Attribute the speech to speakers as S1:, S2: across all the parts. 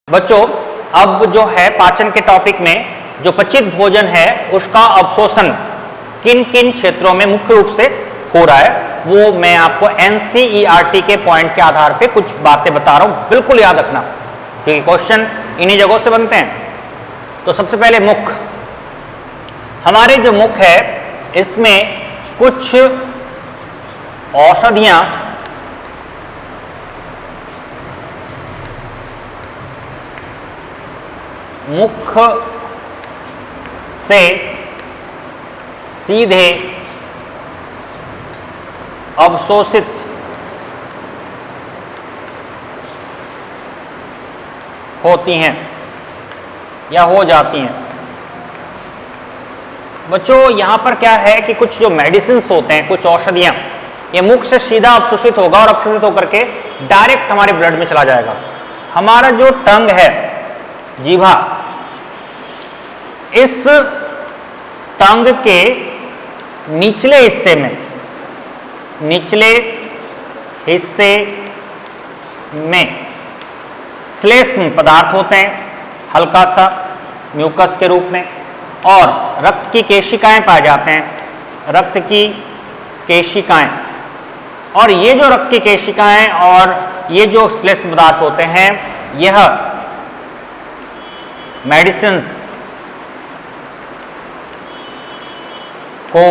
S1: बच्चों, अब जो है पाचन के टॉपिक में जो पचित भोजन है उसका अवशोषण किन किन क्षेत्रों में मुख्य रूप से हो रहा है वो मैं आपको एनसीईआरटी के पॉइंट के आधार पे कुछ बातें बता रहा हूं, बिल्कुल याद रखना क्योंकि क्वेश्चन इन्हीं जगहों से बनते हैं। तो सबसे पहले मुख, हमारे जो मुख है इसमें कुछ औषधियां मुख से सीधे अवशोषित होती हैं या हो जाती हैं। बच्चों यहां पर क्या है कि कुछ जो मेडिसिन्स होते हैं, कुछ औषधियां, ये मुख से सीधा अवशोषित होगा और अवशोषित होकर के डायरेक्ट हमारे ब्लड में चला जाएगा। हमारा जो टंग है, जीभा, इस टंग के निचले हिस्से में श्लेष्म पदार्थ होते हैं, हल्का सा म्यूकस के रूप में, और रक्त की केशिकाएं पाए जाते हैं, रक्त की केशिकाएं। और ये जो रक्त की केशिकाएं और ये जो श्लेष्म पदार्थ होते हैं, यह मेडिसिन्स को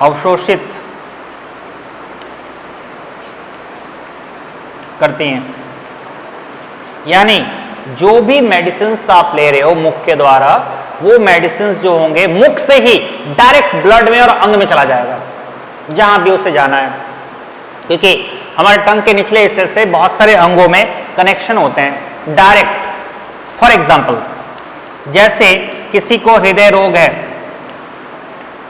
S1: अवशोषित करती हैं। यानी जो भी मेडिसिन्स आप ले रहे हो मुख के द्वारा, वो मेडिसिन्स जो होंगे मुख से ही डायरेक्ट ब्लड में और अंग में चला जाएगा जहां भी उसे जाना है, क्योंकि हमारे टंग के निचले हिस्से से बहुत सारे अंगों में कनेक्शन होते हैं डायरेक्ट। फॉर एग्जाम्पल, जैसे किसी को हृदय रोग है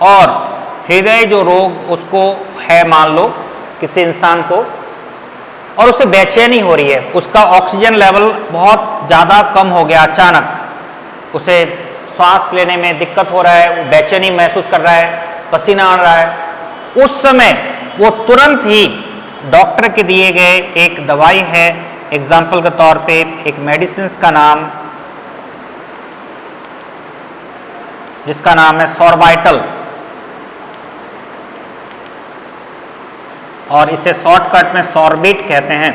S1: और हृदय जो रोग उसको है, मान लो किसी इंसान को, और उसे बेचैनी हो रही है, उसका ऑक्सीजन लेवल बहुत ज़्यादा कम हो गया अचानक, उसे सांस लेने में दिक्कत हो रहा है, वो बेचैनी महसूस कर रहा है, पसीना आ रहा है, उस समय वो तुरंत ही डॉक्टर के दिए गए एक दवाई है, एग्जाम्पल के तौर पे एक मेडिसिन का नाम, जिसका नाम है सॉर्बाइटल, और इसे शॉर्टकट में सॉर्बिट कहते हैं।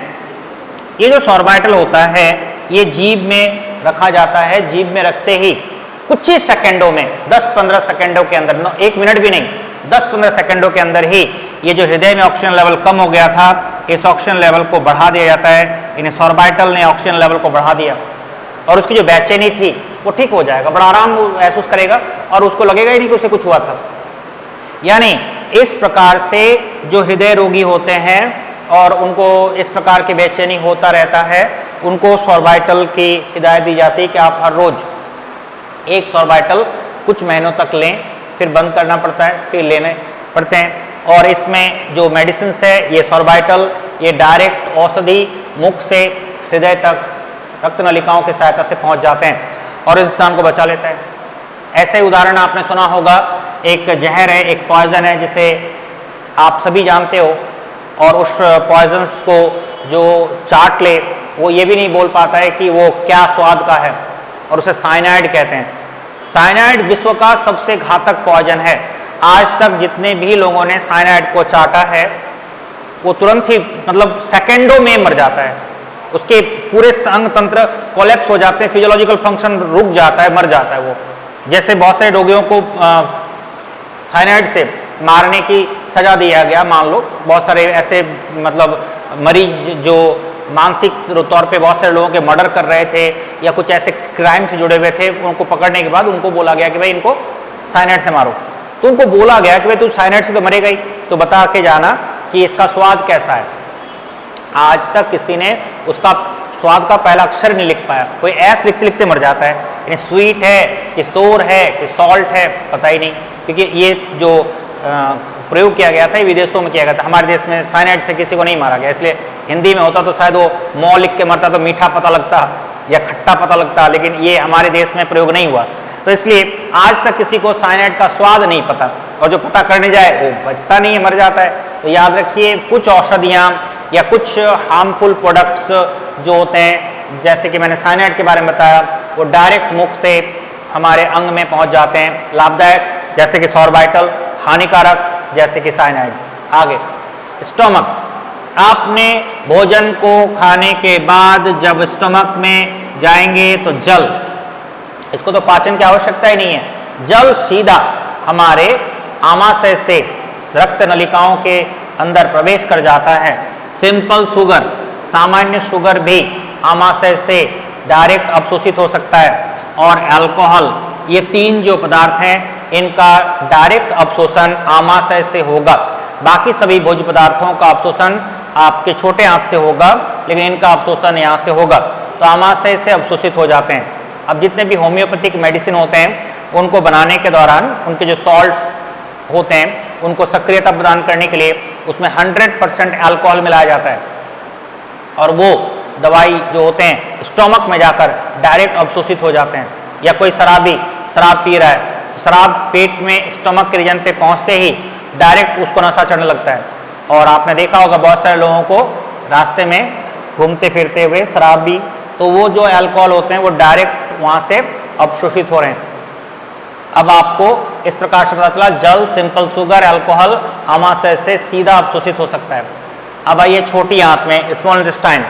S1: ये जो सॉर्बाइटल होता है ये जीभ में रखा जाता है, जीभ में रखते ही कुछ ही सेकंडों में, 10-15 सेकंडों के अंदर, 1 मिनट भी नहीं, 10-15 सेकंडों के अंदर ही ये जो हृदय में ऑक्सीजन लेवल कम हो गया था, इस ऑक्सीजन लेवल को बढ़ा दिया जाता है। इन्हें सॉर्बाइटल ने ऑक्सीजन लेवल को बढ़ा दिया और उसकी जो बेचैनी थी वो ठीक हो जाएगा, बड़ा आराम महसूस करेगा और उसको लगेगा ही नहीं कि उसे कुछ हुआ था। यानी इस प्रकार से जो हृदय रोगी होते हैं और उनको इस प्रकार की बेचैनी होता रहता है, उनको सॉर्बाइटल की हिदायत दी जाती है कि आप हर रोज एक सॉर्बाइटल कुछ महीनों तक लें, फिर बंद करना पड़ता है, फिर लेने पड़ते हैं। और इसमें जो मेडिसिन है ये सॉर्बाइटल, ये डायरेक्ट औषधि मुख से हृदय तक रक्त नलिकाओं की सहायता से पहुंच जाते हैं और इंसान को बचा लेता है। ऐसे उदाहरण आपने सुना होगा, एक जहर है, एक पॉइजन है जिसे आप सभी जानते हो, और उस पॉइजन्स को जो चाट ले वो ये भी नहीं बोल पाता है कि वो क्या स्वाद का है, और उसे साइनाइड कहते हैं। साइनाइड विश्व का सबसे घातक पॉइजन है। आज तक जितने भी लोगों ने साइनाइड को चाटा है वो तुरंत ही, मतलब सेकेंडों में मर जाता है, उसके पूरे अंग तंत्र कोलैप्स हो जाते हैं, फिजियोलॉजिकल फंक्शन रुक जाता है, मर जाता है वो। जैसे बहुत सारे रोगियों को साइनाइड से मारने की सजा दिया गया, मान लो बहुत सारे ऐसे मतलब मरीज जो मानसिक तौर पे बहुत सारे लोगों के मर्डर कर रहे थे या कुछ ऐसे क्राइम से जुड़े हुए थे, उनको पकड़ने के बाद उनको बोला गया कि भाई इनको साइनाइड से मारो। तो उनको बोला गया कि भाई तू साइनाइड से तो मरेगा ही, तो बता के जाना कि इसका स्वाद कैसा है। आज तक किसी ने उसका स्वाद का पहला अक्षर नहीं लिख पाया, कोई ऐस लिखते लिखते मर जाता है। यानी स्वीट है कि सोर है कि सॉल्ट है, पता ही नहीं, क्योंकि ये जो प्रयोग किया गया था ये विदेशों में किया गया था, हमारे देश में साइनाइड से किसी को नहीं मारा गया। इसलिए हिंदी में होता तो शायद वो मौ लिख के मरता तो मीठा पता लगता या खट्टा पता लगता, लेकिन ये हमारे देश में प्रयोग नहीं हुआ। तो इसलिए आज तक किसी को साइनाइड का स्वाद नहीं पता, और जो पता करने जाए वो बचता नहीं है, मर जाता है। तो याद रखिए, कुछ औषधियाँ या कुछ हार्मफुल प्रोडक्ट्स जो होते हैं जैसे कि मैंने साइनाइड के बारे में बताया, वो डायरेक्ट मुख से हमारे अंग में पहुंच जाते हैं, लाभदायक जैसे कि सॉर्बिटल, हानिकारक जैसे कि साइनाइड। आगे स्टोमक, आपने भोजन को खाने के बाद जब स्टोमक में जाएंगे तो जल, इसको तो पाचन की आवश्यकता ही नहीं है, जल सीधा हमारे आमाशय से रक्त नलिकाओं के अंदर प्रवेश कर जाता है। सिंपल शुगर, सामान्य शुगर भी आमाशय से डायरेक्ट अवशोषित हो सकता है। और अल्कोहल, ये तीन जो पदार्थ हैं इनका डायरेक्ट अवशोषण आमाशय से होगा। बाकी सभी भोज्य पदार्थों का अवशोषण आपके छोटे आंत से होगा, लेकिन इनका अवशोषण यहाँ से होगा, तो आमाशय से अवशोषित हो जाते हैं। अब जितने भी होम्योपैथिक मेडिसिन होते हैं उनको बनाने के दौरान उनके जो सॉल्ट्स होते हैं उनको सक्रियता प्रदान करने के लिए उसमें 100% अल्कोहल मिलाया जाता है, और वो दवाई जो होते हैं स्टोमक में जाकर डायरेक्ट अवशोषित हो जाते हैं। या कोई शराबी शराब पी रहा है, शराब पेट में स्टोमक के रीजन पे पहुंचते ही डायरेक्ट उसको नशा चढ़ने लगता है। और आपने देखा होगा बहुत सारे लोगों को रास्ते में घूमते फिरते हुए शराबी, तो वो जो अल्कोहल होते हैं वो डायरेक्ट वहाँ से अवशोषित हो रहे हैं। अब आपको इस प्रकार से पता चला जल, सिंपल शुगर, अल्कोहल आमाशय से सीधा अवशोषित हो सकता है। अब आइए छोटी आंत में, स्मॉल इंटेस्टाइन।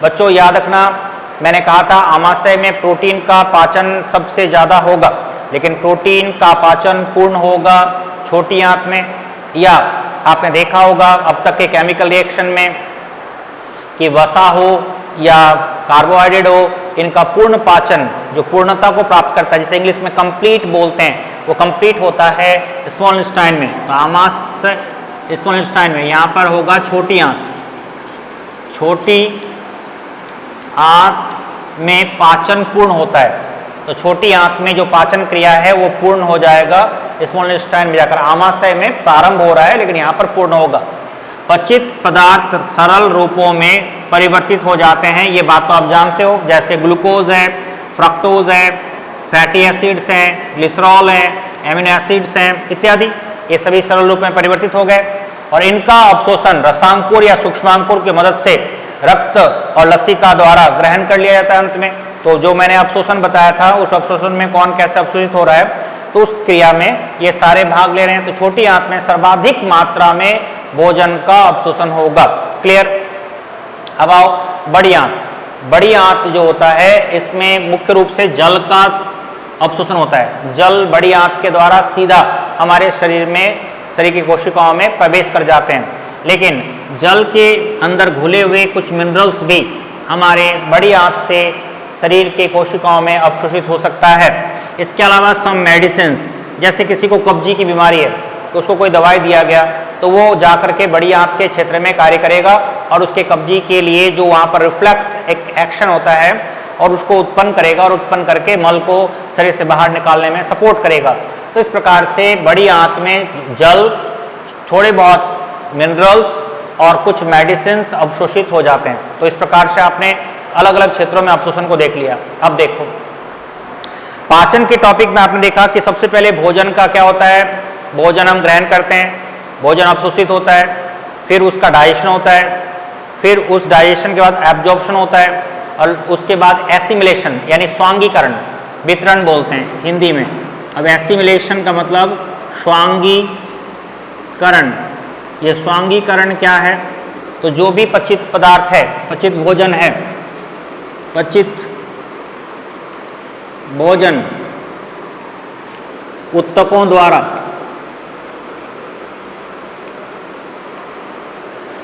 S1: बच्चों याद रखना, मैंने कहा था आमाशय में प्रोटीन का पाचन सबसे ज़्यादा होगा, लेकिन प्रोटीन का पाचन पूर्ण होगा छोटी आंत में। या आपने देखा होगा अब तक के केमिकल रिएक्शन में कि वसा हो या कार्बोहाइड्रेट हो, इनका पूर्ण पाचन जो पूर्णता को प्राप्त करता है, जिसे इंग्लिश में कंप्लीट बोलते हैं, वो कंप्लीट होता है स्मॉल इंटेस्टाइन में। तो आमाशय स्मॉल इंटेस्टाइन में यहाँ पर होगा छोटी आंत, छोटी आंत में पाचन पूर्ण होता है। तो छोटी आंत में जो पाचन क्रिया है वो पूर्ण हो जाएगा स्मॉल इंटेस्टाइन में जाकर। आमाशय में प्रारंभ हो रहा है लेकिन यहाँ पर पूर्ण होगा। पचित पदार्थ सरल रूपों में परिवर्तित हो जाते हैं, ये बात तो आप जानते हो, जैसे ग्लूकोज है, फ्रक्टोज है, फैटी एसिड्स हैं, ग्लिसरॉल है, एमिनो एसिड्स हैं इत्यादि, ये सभी सरल रूप में परिवर्तित हो गए। और इनका अवशोषण रसांकुर या सूक्ष्मांकुर की मदद से रक्त और लसिका द्वारा ग्रहण कर लिया जाता है अंत में। तो जो मैंने अवशोषण बताया था, उस अवशोषण में कौन कैसे अवशोषित हो रहा है, तो उस क्रिया में ये सारे भाग ले रहे हैं। तो छोटी आंत में सर्वाधिक मात्रा में भोजन का अवशोषण होगा। क्लियर? अब आओ बड़ी आंत। बड़ी आंत जो होता है इसमें मुख्य रूप से जल का अवशोषण होता है। जल बड़ी आंत के द्वारा सीधा हमारे शरीर में, शरीर की कोशिकाओं में प्रवेश कर जाते हैं, लेकिन जल के अंदर घुले हुए कुछ मिनरल्स भी हमारे बड़ी आंत से शरीर के कोशिकाओं में अवशोषित हो सकता है। इसके अलावा सम मेडिसिन, जैसे किसी को कब्जी की बीमारी है तो उसको कोई दवाई दिया गया तो वो जाकर के बड़ी आंत के क्षेत्र में कार्य करेगा और उसके कब्जी के लिए जो वहाँ पर रिफ्लेक्स एक एक्शन होता है और उसको उत्पन्न करेगा, और उत्पन्न करके मल को शरीर से बाहर निकालने में सपोर्ट करेगा। तो इस प्रकार से बड़ी आंत में जल, थोड़े बहुत मिनरल्स और कुछ मेडिसिन अवशोषित हो जाते हैं। तो इस प्रकार से आपने अलग अलग क्षेत्रों में अवशोषण को देख लिया। अब देखो पाचन के टॉपिक में आपने देखा कि सबसे पहले भोजन का क्या होता है, भोजन हम ग्रहण करते हैं, भोजन अवशोषित होता है, फिर उसका डाइजेशन होता है, फिर उस डाइजेशन के बाद एब्जॉर्प्शन होता है, और उसके बाद एसिमिलेशन यानी स्वांगीकरण, वितरण बोलते हैं हिंदी में। अब एसिमिलेशन का मतलब स्वांगीकरण। ये स्वांगीकरण क्या है, तो जो भी पचित पदार्थ है, पचित भोजन है, पचित भोजन ऊतकों द्वारा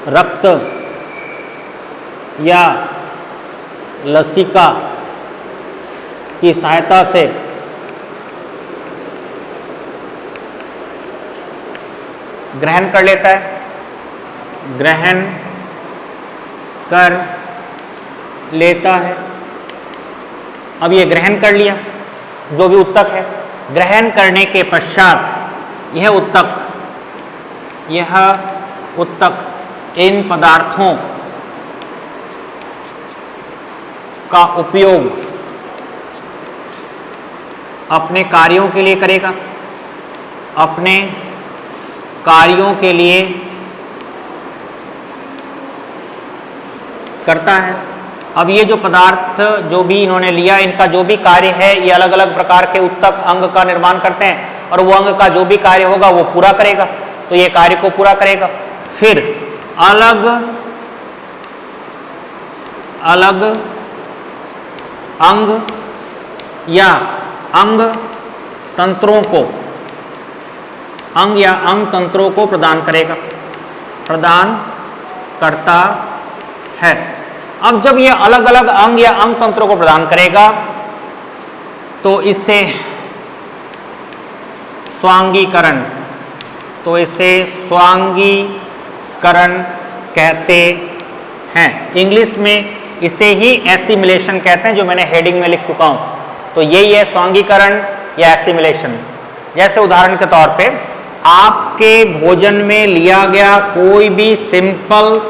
S1: रक्त या लसिका की सहायता से ग्रहण कर लेता है, ग्रहण कर लेता है। अब ये ग्रहण कर लिया जो भी ऊतक है, ग्रहण करने के पश्चात यह ऊतक इन पदार्थों का उपयोग अपने कार्यों के लिए करेगा, अपने कार्यों के लिए करता है, अब ये जो पदार्थ जो भी इन्होंने लिया, इनका जो भी कार्य है, ये अलग अलग प्रकार के उत्तक अंग का निर्माण करते हैं और वो अंग का जो भी कार्य होगा वो पूरा करेगा, तो ये कार्य को पूरा करेगा। फिर अलग अलग अंग या अंग तंत्रों को, अंग या अंग तंत्रों को प्रदान करेगा, प्रदान करता है। अब जब ये अलग अलग अंग या अंग तंत्रों को प्रदान करेगा तो इससे स्वांगीकरण, तो इसे स्वांगीकरण कहते हैं। इंग्लिश में इसे ही एसिमिलेशन कहते हैं, जो मैंने हेडिंग में लिख चुका हूं। तो यही है स्वांगीकरण या एसिमिलेशन। जैसे उदाहरण के तौर पे आपके भोजन में लिया गया कोई भी सिंपल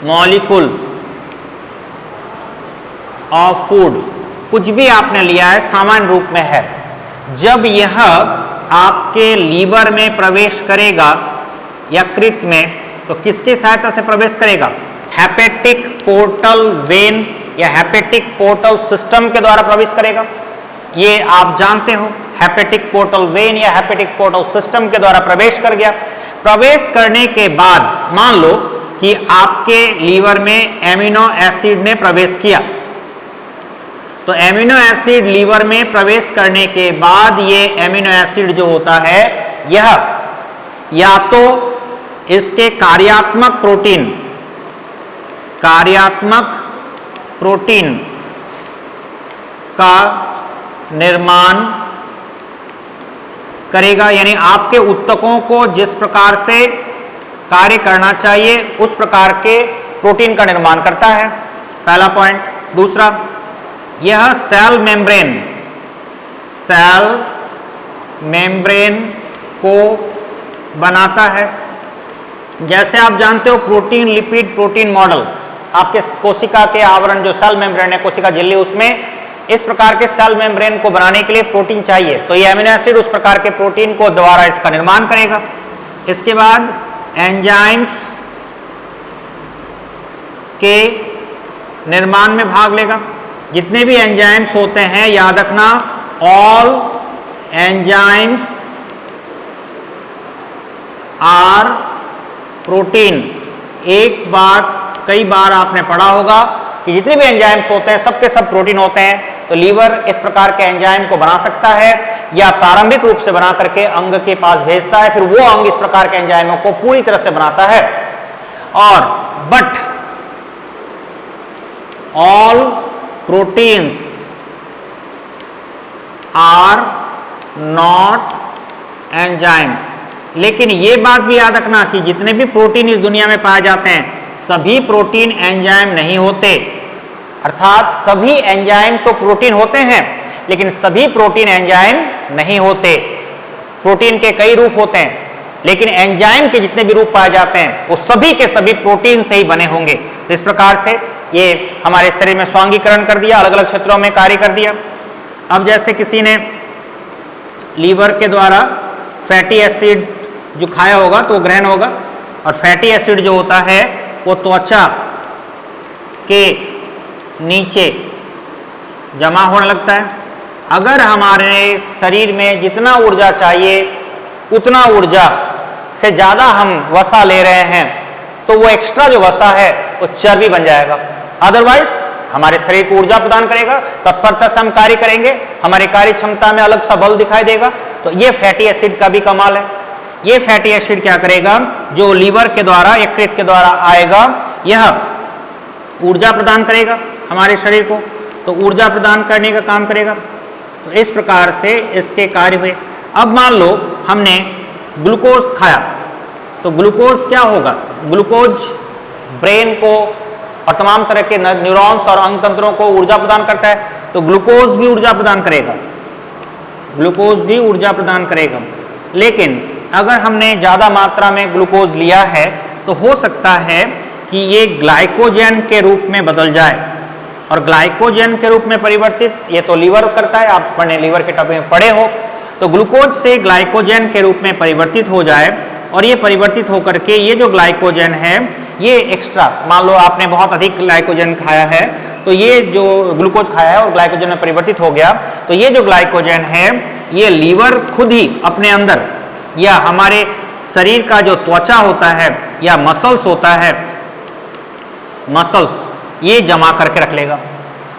S1: मॉलिक्यूल ऑफ फूड, कुछ भी आपने लिया है, सामान्य रूप में है, जब यह आपके लीवर में प्रवेश करेगा यकृत में, तो किसकी सहायता से प्रवेश करेगा? हेपेटिक पोर्टल वेन या हेपेटिक पोर्टल सिस्टम के द्वारा प्रवेश करेगा। ये आप जानते हो, हेपेटिक पोर्टल वेन या हेपेटिक पोर्टल सिस्टम के द्वारा प्रवेश कर गया। प्रवेश करने के बाद मान लो कि आपके लीवर में एमिनो एसिड ने प्रवेश किया, तो एमिनो एसिड लीवर में प्रवेश करने के बाद ये एमिनो एसिड जो होता है, यह या तो इसके कार्यात्मक प्रोटीन का निर्माण करेगा, यानी आपके उत्तकों को जिस प्रकार से कार्य करना चाहिए उस प्रकार के प्रोटीन का निर्माण करता है, पहला पॉइंट। दूसरा, यह सेल मेम्ब्रेन को बनाता है। जैसे आप जानते हो प्रोटीन लिपिड प्रोटीन मॉडल, आपके कोशिका के आवरण जो सेल मेम्ब्रेन है, कोशिका झिल्ली, उसमें इस प्रकार के सेल मेम्ब्रेन को बनाने के लिए प्रोटीन चाहिए, तो ये एमिनो एसिड उस प्रकार के प्रोटीन को द्वारा इसका निर्माण करेगा। इसके बाद एंजाइम्स के निर्माण में भाग लेगा। जितने भी एंजाइम्स होते हैं, याद रखना, ऑल एंजाइम्स आर प्रोटीन। एक बात कई बार आपने पढ़ा होगा कि जितने भी एंजाइम्स होते हैं सबके सब प्रोटीन होते हैं, तो लीवर इस प्रकार के एंजाइम को बना सकता है या प्रारंभिक रूप से बना करके अंग के पास भेजता है, फिर वो अंग इस प्रकार के एंजाइमों को पूरी तरह से बनाता है। और but all proteins are not enzyme. लेकिन ये बात भी याद रखना कि जितने भी प्रोटीन इस दुनिया में पाए जाते हैं, सभी प्रोटीन एंजाइम नहीं होते। अर्थात सभी एंजाइम तो प्रोटीन होते हैं, लेकिन सभी प्रोटीन एंजाइम नहीं होते। प्रोटीन के कई रूप होते हैं, लेकिन एंजाइम के जितने भी रूप पाए जाते हैं वो सभी के सभी प्रोटीन से ही बने होंगे। तो इस प्रकार से ये हमारे शरीर में स्वांगीकरण कर दिया, अलग अलग क्षेत्रों में कार्य कर दिया। अब जैसे किसी ने लीवर के द्वारा फैटी एसिड जो खाया होगा तो वो ग्रहण होगा, और फैटी एसिड जो होता है वो त्वचा के नीचे जमा होने लगता है। अगर हमारे शरीर में जितना ऊर्जा चाहिए उतना ऊर्जा से ज़्यादा हम वसा ले रहे हैं, तो वो एक्स्ट्रा जो वसा है वो चर्बी बन जाएगा। अदरवाइज हमारे शरीर को ऊर्जा प्रदान करेगा, तत्परता से हम कार्य करेंगे, हमारी कार्य क्षमता में अलग सा बल दिखाई देगा। तो ये फैटी एसिड का भी कमाल है। ये फैटी एसिड क्या करेगा, जो लीवर के द्वारा यकृत के द्वारा आएगा, यह ऊर्जा प्रदान करेगा हमारे शरीर को, तो ऊर्जा प्रदान करने का काम करेगा। तो इस प्रकार से इसके कार्य हुए। अब मान लो हमने ग्लूकोज खाया, तो ग्लूकोज क्या होगा, ग्लूकोज ब्रेन को और तमाम तरह के न्यूरॉन्स और अंग तंत्रों को ऊर्जा प्रदान करता है, तो ग्लूकोज भी ऊर्जा प्रदान करेगा, ग्लूकोज भी ऊर्जा प्रदान करेगा। लेकिन अगर हमने ज़्यादा मात्रा में ग्लूकोज लिया है तो हो सकता है कि ये ग्लाइकोजन के रूप में बदल जाए, और ग्लाइकोजन के रूप में परिवर्तित, ये तो लीवर करता है, आप लीवर के टॉपिक में पढ़े हो, तो ग्लूकोज से ग्लाइकोजन के रूप में परिवर्तित हो जाए और ये परिवर्तित होकर के ये जो ग्लाइकोजन है ये एक्स्ट्रा, मान लो आपने बहुत अधिक ग्लाइकोजन खाया है तो ये जो ग्लूकोज खाया है और ग्लाइकोजन में परिवर्तित हो गया, तो ये जो ग्लाइकोजन है ये लीवर खुद ही अपने अंदर या हमारे शरीर का जो त्वचा होता है या मसल्स होता है, मसल्स ये जमा करके रख लेगा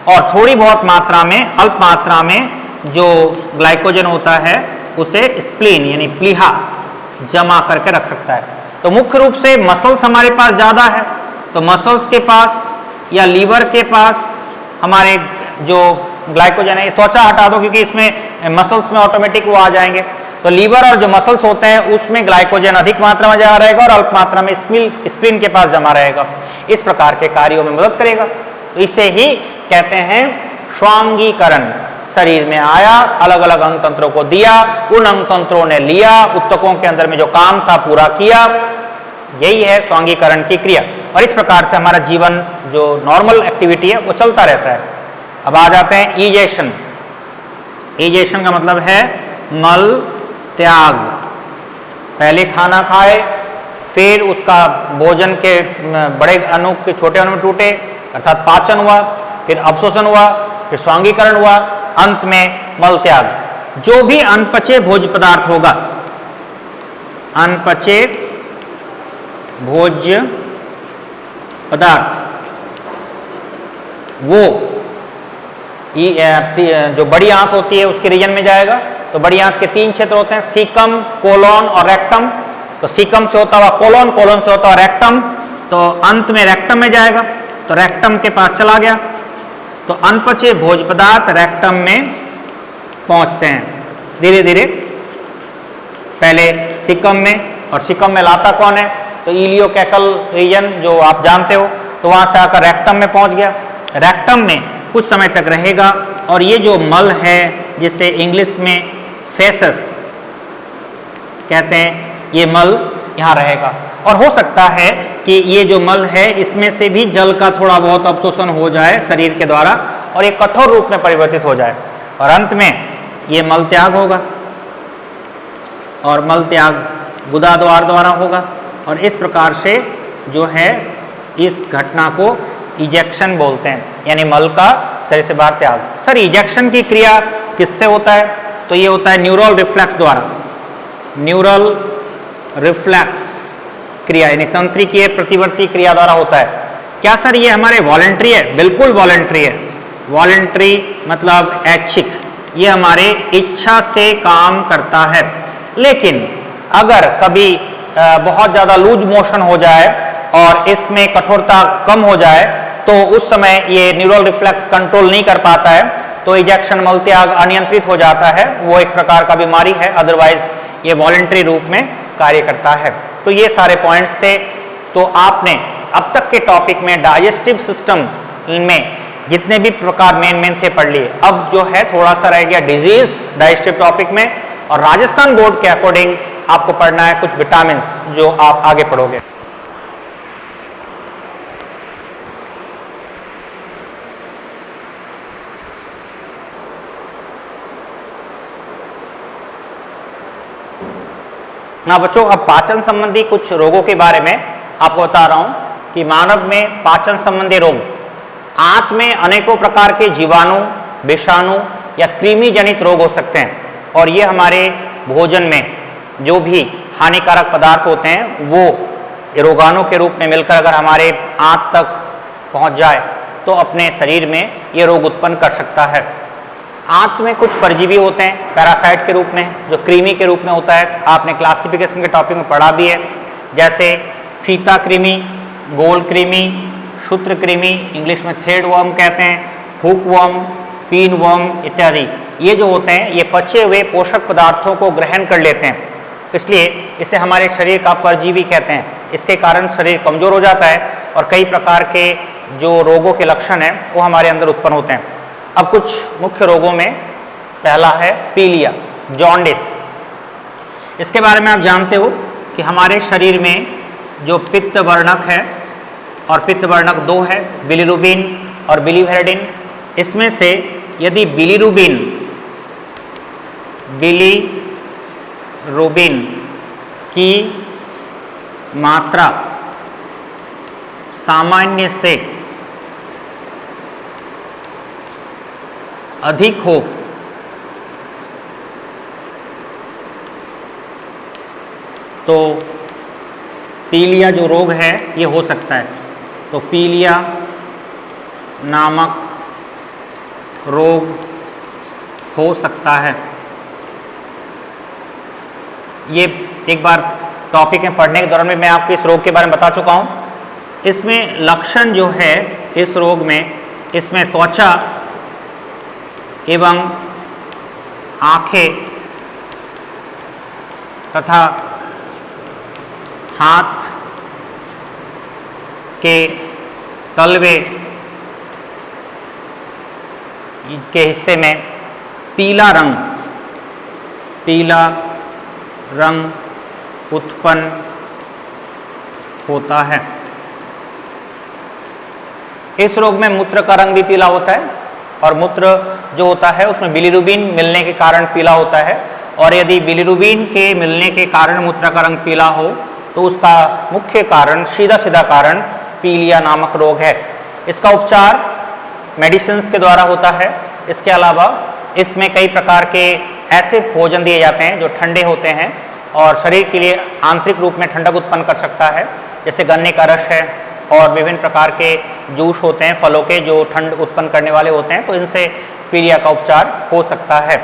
S1: और थोड़ी बहुत मात्रा में, अल्प मात्रा में जो ग्लाइकोजन होता है उसे स्प्लीन यानी प्लीहा जमा करके रख सकता है। तो मुख्य रूप से मसल्स हमारे पास ज़्यादा है, तो मसल्स के पास या लीवर के पास हमारे जो ग्लाइकोजन है, त्वचा हटा दो क्योंकि इसमें मसल्स में ऑटोमेटिक वो आ जाएंगे, तो लीवर और जो मसल्स होते हैं उसमें ग्लाइकोजन अधिक मात्रा में जमा रहेगा और अल्प मात्रा में स्प्लीन के पास जमा रहेगा। इस प्रकार के कार्यों में मदद करेगा। तो इसे ही कहते हैं स्वांगीकरण। शरीर में आया, अलग अलग अंग तंत्रों को दिया, उन अंग तंत्रों ने लिया, ऊतकों के अंदर में जो काम था पूरा किया, यही है स्वांगीकरण की क्रिया। और इस प्रकार से हमारा जीवन जो नॉर्मल एक्टिविटी है वो चलता रहता है। अब आ जाते हैं इजेशन। इजेशन का मतलब है मल त्याग। पहले खाना खाए, फिर उसका भोजन के बड़े अणु के छोटे अणु में टूटे अर्थात पाचन हुआ, फिर अवशोषण हुआ, फिर स्वांगीकरण हुआ, अंत में मल त्याग। जो भी अनपचे भोज्य पदार्थ होगा, अनपचे भोज्य पदार्थ वो जो बड़ी आंत होती है उसके रीजन में जाएगा। तो बड़ी आंत के 3 क्षेत्र होते हैं, सीकम, कोलोन और रेक्टम। तो सीकम से होता हुआ कोलोन, कोलोन से होता हुआ रेक्टम, तो अंत में रेक्टम में जाएगा। तो रेक्टम के पास चला गया, तो अनपचे भोज्य पदार्थ रेक्टम में पहुंचते हैं धीरे धीरे, पहले सीकम में, और सीकम में लाता कौन है, तो इलियोकैकल रीजन जो आप जानते हो, तो वहां से आकर रेक्टम में पहुंच गया। रेक्टम में कुछ समय तक रहेगा और ये जो मल है जिसे इंग्लिश में फेसस कहते हैं, ये मल यहाँ रहेगा। और हो सकता है कि ये जो मल है इसमें से भी जल का थोड़ा बहुत अवशोषण हो जाए शरीर के द्वारा और ये कठोर रूप में परिवर्तित हो जाए और अंत में ये मल त्याग होगा। और मल त्याग गुदा द्वार द्वारा होगा। और इस प्रकार से जो है इस घटना को इजेक्शन बोलते हैं, यानी मल का शरीर से बाहर त्याग। सर इजेक्शन की क्रिया किससे होता है, तो ये होता है न्यूरल रिफ्लेक्स द्वारा। न्यूरल रिफ्लेक्स क्रिया यानी तंत्रिकीय प्रतिवर्ती क्रिया द्वारा होता है। क्या सर ये हमारे वॉलंटरी है? बिल्कुल वॉलंटरी है। वॉलंटरी मतलब ऐच्छिक, ये हमारे इच्छा से काम करता है। लेकिन अगर कभी बहुत ज़्यादा लूज मोशन हो जाए और इसमें कठोरता कम हो जाए तो उस समय ये न्यूरल रिफ्लेक्स कंट्रोल नहीं कर पाता है, तो इजेक्शन मल त्याग अनियंत्रित हो जाता है। वो एक प्रकार का बीमारी है, अदरवाइज ये वॉलंटरी रूप में कार्य करता है। तो ये सारे पॉइंट्स थे। तो आपने अब तक के टॉपिक में डाइजेस्टिव सिस्टम में जितने भी प्रकार मेन थे पढ़ लिए। अब जो है थोड़ा सा रह गया डिजीज डाइजेस्टिव टॉपिक में, और राजस्थान बोर्ड के अकॉर्डिंग आपको पढ़ना है कुछ विटामिन जो आप आगे पढ़ोगे। ना बच्चों, अब पाचन संबंधी कुछ रोगों के बारे में आपको बता रहा हूं कि मानव में पाचन संबंधी रोग, आंत में अनेकों प्रकार के जीवाणु, विषाणु या कृमि जनित रोग हो सकते हैं। और ये हमारे भोजन में जो भी हानिकारक पदार्थ होते हैं वो रोगाणु के रूप में मिलकर अगर हमारे आंत तक पहुंच जाए तो अपने शरीर में ये रोग उत्पन्न कर सकता है। आंत में कुछ परजीवी होते हैं पैरासाइट के रूप में, जो कृमि के रूप में होता है। आपने क्लासिफिकेशन के टॉपिक में पढ़ा भी है, जैसे फीता कृमि, गोल कृमि, सूत्र कृमि, इंग्लिश में थ्रेड वर्म कहते हैं, हुक वर्म, पीन वर्म इत्यादि। ये जो होते हैं ये पचे हुए पोषक पदार्थों को ग्रहण कर लेते हैं, इसलिए इसे हमारे शरीर का परजीवी कहते हैं। इसके कारण शरीर कमजोर हो जाता है और कई प्रकार के जो रोगों के लक्षण हैं वो हमारे अंदर उत्पन्न होते हैं। अब कुछ मुख्य रोगों में पहला है पीलिया, जॉन्डिस। इसके बारे में आप जानते हो कि हमारे शरीर में जो पित्त वर्णक है, और पित्त वर्णक 2 है, बिलिरुबिन और बिलिरुबिन। इसमें से यदि बिलिरुबिन की मात्रा सामान्य से अधिक हो तो पीलिया जो रोग है ये हो सकता है। तो पीलिया नामक रोग हो सकता है। ये एक बार टॉपिक में पढ़ने के दौरान में मैं आपको इस रोग के बारे में बता चुका हूँ। इसमें लक्षण जो है इस रोग में, इसमें त्वचा एवं आंखें तथा हाथ के तलवे के हिस्से में पीला रंग उत्पन्न होता है। इस रोग में मूत्र का रंग भी पीला होता है और मूत्र जो होता है उसमें बिलिरुबिन मिलने के कारण पीला होता है। और यदि बिलिरुबिन के मिलने के कारण मूत्र का रंग पीला हो तो उसका मुख्य कारण, सीधा कारण पीलिया नामक रोग है। इसका उपचार मेडिसिन्स के द्वारा होता है। इसके अलावा इसमें कई प्रकार के ऐसे भोजन दिए जाते हैं जो ठंडे होते हैं और शरीर के लिए आंतरिक रूप में ठंडक उत्पन्न कर सकता है, जैसे गन्ने का रस है और विभिन्न प्रकार के जूस होते हैं फलों के जो ठंड उत्पन्न करने वाले होते हैं, तो इनसे पीलिया का उपचार हो सकता है।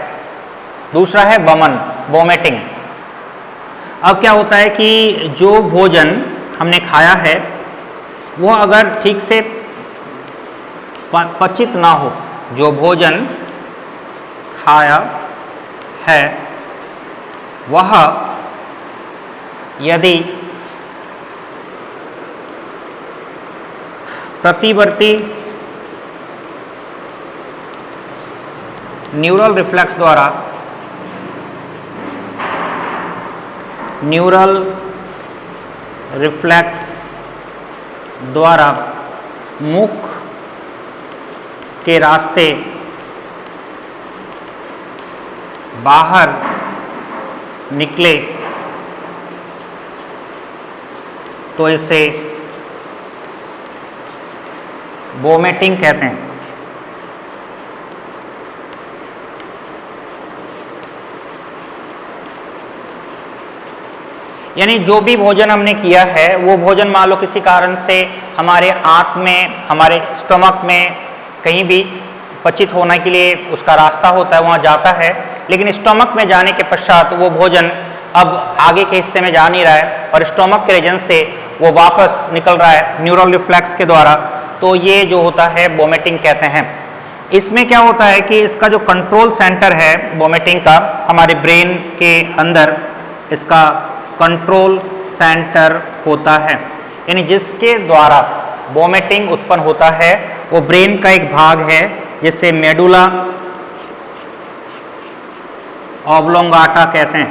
S1: दूसरा है वमन, वोमिटिंग। अब क्या होता है कि जो भोजन हमने खाया है वो अगर ठीक से पचित ना हो, जो भोजन खाया है वह यदि प्रतिवर्ती न्यूरल रिफ्लेक्स द्वारा मुख के रास्ते बाहर निकले तो इसे वोमिटिंग कहते हैं। यानी जो भी भोजन हमने किया है वो भोजन मान लो किसी कारण से हमारे आंत में, हमारे स्टमक में कहीं भी पचित होने के लिए उसका रास्ता होता है, वहाँ जाता है, लेकिन स्टमक में जाने के पश्चात वो भोजन अब आगे के हिस्से में जा नहीं रहा है और स्टमक के रीजन से वो वापस निकल रहा है न्यूरल रिफ्लेक्स के द्वारा, तो ये जो होता है वोमिटिंग कहते हैं। इसमें क्या होता है कि इसका जो कंट्रोल सेंटर है वोमिटिंग का, हमारे ब्रेन के अंदर इसका कंट्रोल सेंटर होता है, यानी जिसके द्वारा वोमिटिंग उत्पन्न होता है वो ब्रेन का एक भाग है जिसे मेडुला ऑब्लोंगाटा कहते हैं।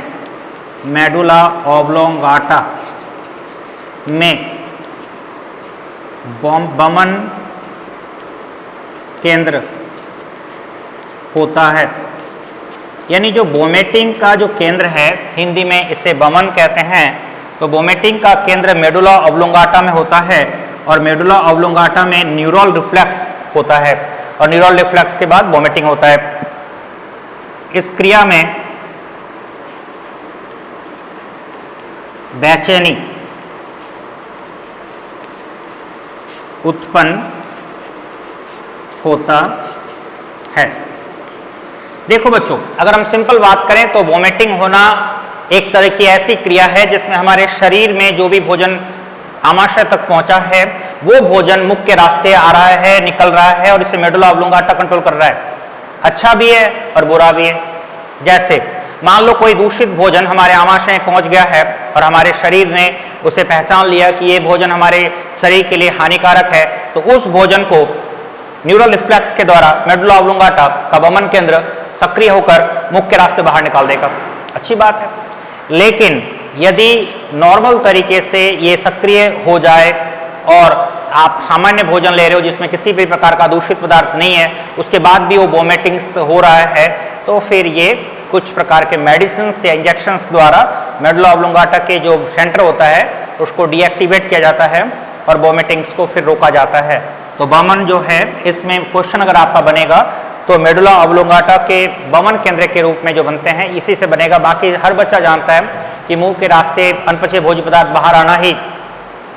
S1: मेडुला ऑब्लोंगाटा में वमन केंद्र होता है, यानी जो वोमिटिंग का जो केंद्र है, हिंदी में इसे वमन कहते हैं, तो वोमिटिंग का केंद्र मेडुला ऑब्लोंगाटा में होता है और मेडुला ऑब्लोंगाटा में न्यूरल रिफ्लेक्स होता है और न्यूरल रिफ्लेक्स के बाद वोमिटिंग होता है। इस क्रिया में बेचैनी उत्पन्न होता है। देखो बच्चों, अगर हम सिंपल बात करें तो वोमिटिंग होना एक तरह की ऐसी क्रिया है जिसमें हमारे शरीर में जो भी भोजन आमाशय तक पहुंचा है वो भोजन मुख के रास्ते आ रहा है, निकल रहा है और इसे मेडुला ऑब्लोंगाटा कंट्रोल कर रहा है। अच्छा भी है और बुरा भी है। जैसे मान लो कोई दूषित भोजन हमारे आमाशय में पहुंच गया है और हमारे शरीर ने उसे पहचान लिया कि ये भोजन हमारे शरीर के लिए हानिकारक है, तो उस भोजन को न्यूरल रिफ्लेक्स के द्वारा मेडुला ऑब्लोंगाटा का वमन केंद्र सक्रिय होकर मुख के रास्ते बाहर निकाल देगा। अच्छी बात है। लेकिन यदि नॉर्मल तरीके से ये सक्रिय हो जाए और आप सामान्य भोजन ले रहे हो जिसमें किसी भी प्रकार का दूषित पदार्थ नहीं है, उसके बाद भी वो वोमिटिंग्स हो रहा है, तो फिर ये कुछ प्रकार के मेडिसिन या इंजेक्शंस द्वारा मेडुला ऑब्लोंगाटा के जो सेंटर होता है उसको डीएक्टिवेट किया जाता है और वोमिटिंग्स को फिर रोका जाता है। तो वमन जो है, इसमें क्वेश्चन अगर आपका बनेगा तो मेडुला ऑब्लोंगाटा के वमन केंद्र के रूप में जो बनते हैं इसी से बनेगा। बाकी हर बच्चा जानता है कि मुंह के रास्ते अनपचे भोज्य पदार्थ बाहर आना ही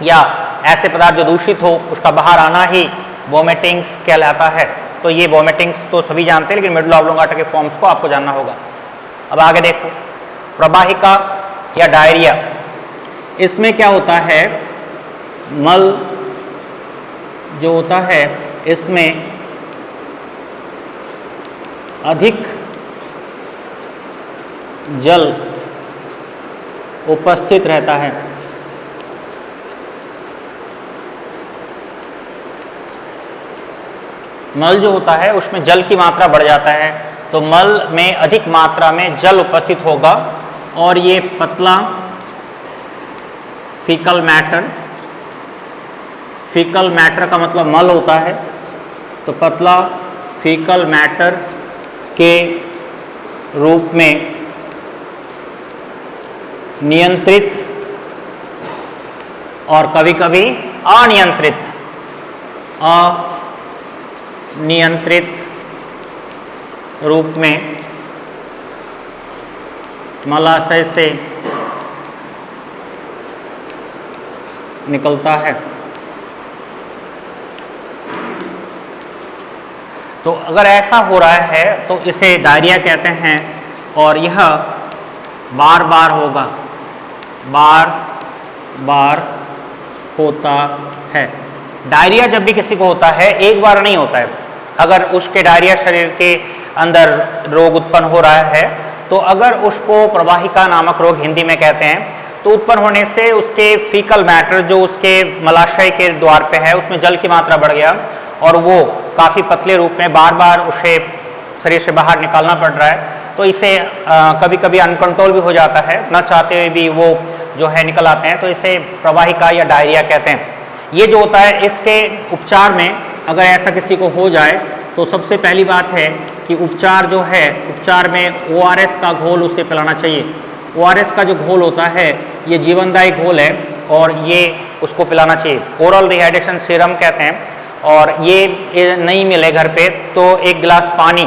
S1: या ऐसे पदार्थ जो दूषित हो उसका बाहर आना ही वोमिटिंग्स कहलाता है। तो ये वोमिटिंग्स तो सभी जानते हैं, लेकिन मेडुला ऑब्लोंगाटा के फॉर्म्स को आपको जानना होगा। अब आगे देखो, प्रवाहिका या डायरिया, इसमें क्या होता है, मल जो होता है इसमें अधिक जल उपस्थित रहता है। मल जो होता है उसमें जल की मात्रा बढ़ जाता है, तो मल में अधिक मात्रा में जल उपस्थित होगा और ये पतला फीकल मैटर, फीकल मैटर का मतलब मल होता है, तो पतला फीकल मैटर के रूप में नियंत्रित और कभी कभी अनियंत्रित रूप में मलाशय से निकलता है। तो अगर ऐसा हो रहा है तो इसे डायरिया कहते हैं और यह बार बार होगा, बार बार होता है। डायरिया जब भी किसी को होता है एक बार नहीं होता है। अगर उसके डायरिया शरीर के अंदर रोग उत्पन्न हो रहा है तो अगर उसको प्रवाहिका नामक रोग हिंदी में कहते हैं, तो उत्पन्न होने से उसके फीकल मैटर जो उसके मलाशय के द्वार पे है उसमें जल की मात्रा बढ़ गया और वो काफ़ी पतले रूप में बार बार उसे शरीर से बाहर निकालना पड़ रहा है, तो इसे कभी कभी अनकंट्रोल भी हो जाता है, न चाहते हुए भी वो जो है निकल आते हैं, तो इसे प्रवाहिका या डायरिया कहते हैं। ये जो होता है इसके उपचार में अगर ऐसा किसी को हो जाए तो सबसे पहली बात है कि उपचार जो है, उपचार में ORS का घोल उसे पिलाना चाहिए। ORS का जो घोल होता है ये जीवनदायी घोल है और ये उसको पिलाना चाहिए। ओरल रिहाइड्रेशन सीरम कहते हैं, और ये नहीं मिले घर पे तो एक गिलास पानी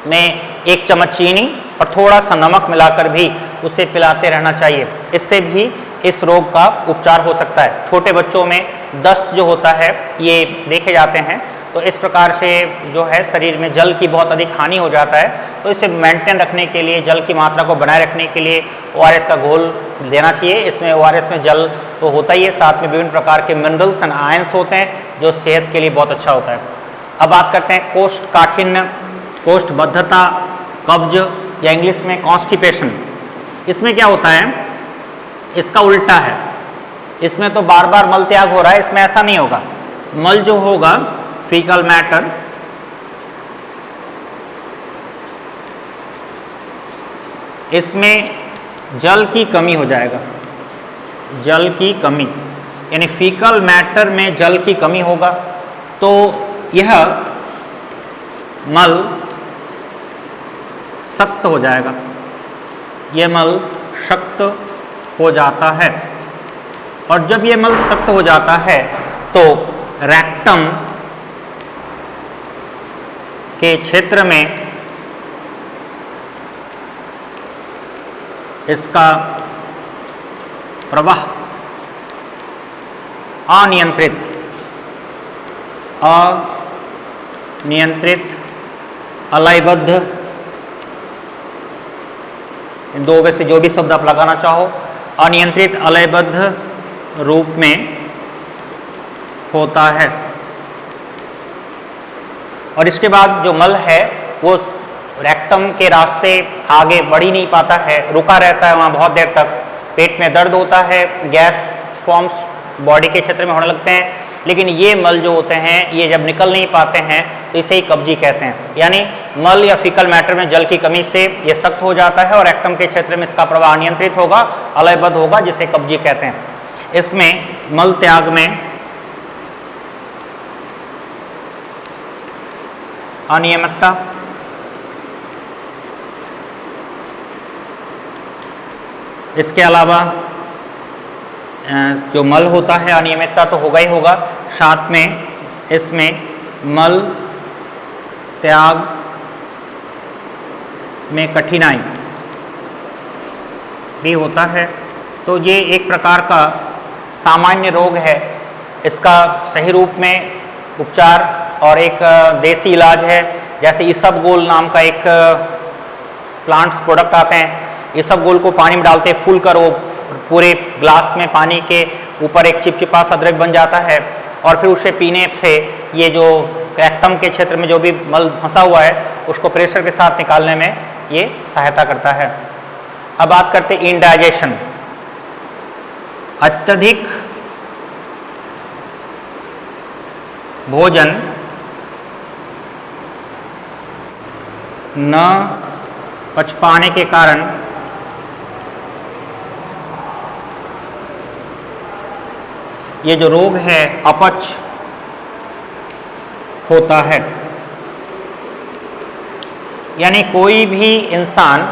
S1: में 1 चम्मच चीनी और थोड़ा सा नमक मिलाकर भी उसे पिलाते रहना चाहिए। इससे भी इस रोग का उपचार हो सकता है। छोटे बच्चों में दस्त जो होता है ये देखे जाते हैं, तो इस प्रकार से जो है शरीर में जल की बहुत अधिक हानि हो जाता है, तो इसे मेंटेन रखने के लिए, जल की मात्रा को बनाए रखने के लिए ORS का घोल देना चाहिए। इसमें ORS में जल तो होता ही है, साथ में विभिन्न प्रकार के मिनरल्स एंड आयंस होते हैं जो सेहत के लिए बहुत अच्छा होता है। अब बात करते हैं कोष्ठकाठिन्य, कोष्ठबद्धता, कब्ज या इंग्लिश में कॉन्स्टिपेशन। इसमें क्या होता है, इसका उल्टा है। इसमें तो बार बार मल त्याग हो रहा है, इसमें ऐसा नहीं होगा। मल जो होगा फीकल मैटर, इसमें जल की कमी हो जाएगा, जल की कमी, यानी फीकल मैटर में जल की कमी होगा तो यह मल सख्त हो जाएगा, यह मल सख्त हो जाता है। और जब यह मल सख्त हो जाता है तो रेक्टम के क्षेत्र में इसका प्रवाह अनियंत्रित अलयबद्ध, इन दो में से जो भी शब्द आप लगाना चाहो, अनियंत्रित अलयबद्ध रूप में होता है। और इसके बाद जो मल है वो रेक्टम के रास्ते आगे बढ़ ही नहीं पाता है, रुका रहता है वहाँ बहुत देर तक। पेट में दर्द होता है, गैस फॉर्म्स बॉडी के क्षेत्र में होने लगते हैं, लेकिन ये मल जो होते हैं ये जब निकल नहीं पाते हैं तो इसे ही कब्जी कहते हैं। यानी मल या फीकल मैटर में जल की कमी से ये सख्त हो जाता है और रेक्टम के क्षेत्र में इसका प्रवाह अनियंत्रित होगा, अलयबद्ध होगा, जिसे कब्जी कहते हैं। इसमें मल त्याग में अनियमितता, इसके अलावा जो मल होता है अनियमितता तो होगा ही होगा, साथ में इसमें मल त्याग में कठिनाई भी होता है। तो ये एक प्रकार का सामान्य रोग है। इसका सही रूप में उपचार और एक देसी इलाज है, जैसे इसबगोल नाम का एक प्लांट्स प्रोडक्ट आते हैं। इसबगोल को पानी में डालते फूल कर वो पूरे ग्लास में पानी के ऊपर एक चिपचिपा सा द्रव्य बन जाता है और फिर उसे पीने से ये जो रेक्टम के क्षेत्र में जो भी मल फंसा हुआ है उसको प्रेशर के साथ निकालने में ये सहायता करता है। अब बात करते हैं इंडाइजेशन। अत्यधिक भोजन न पच पाने के कारण ये जो रोग है अपच होता है। यानी कोई भी इंसान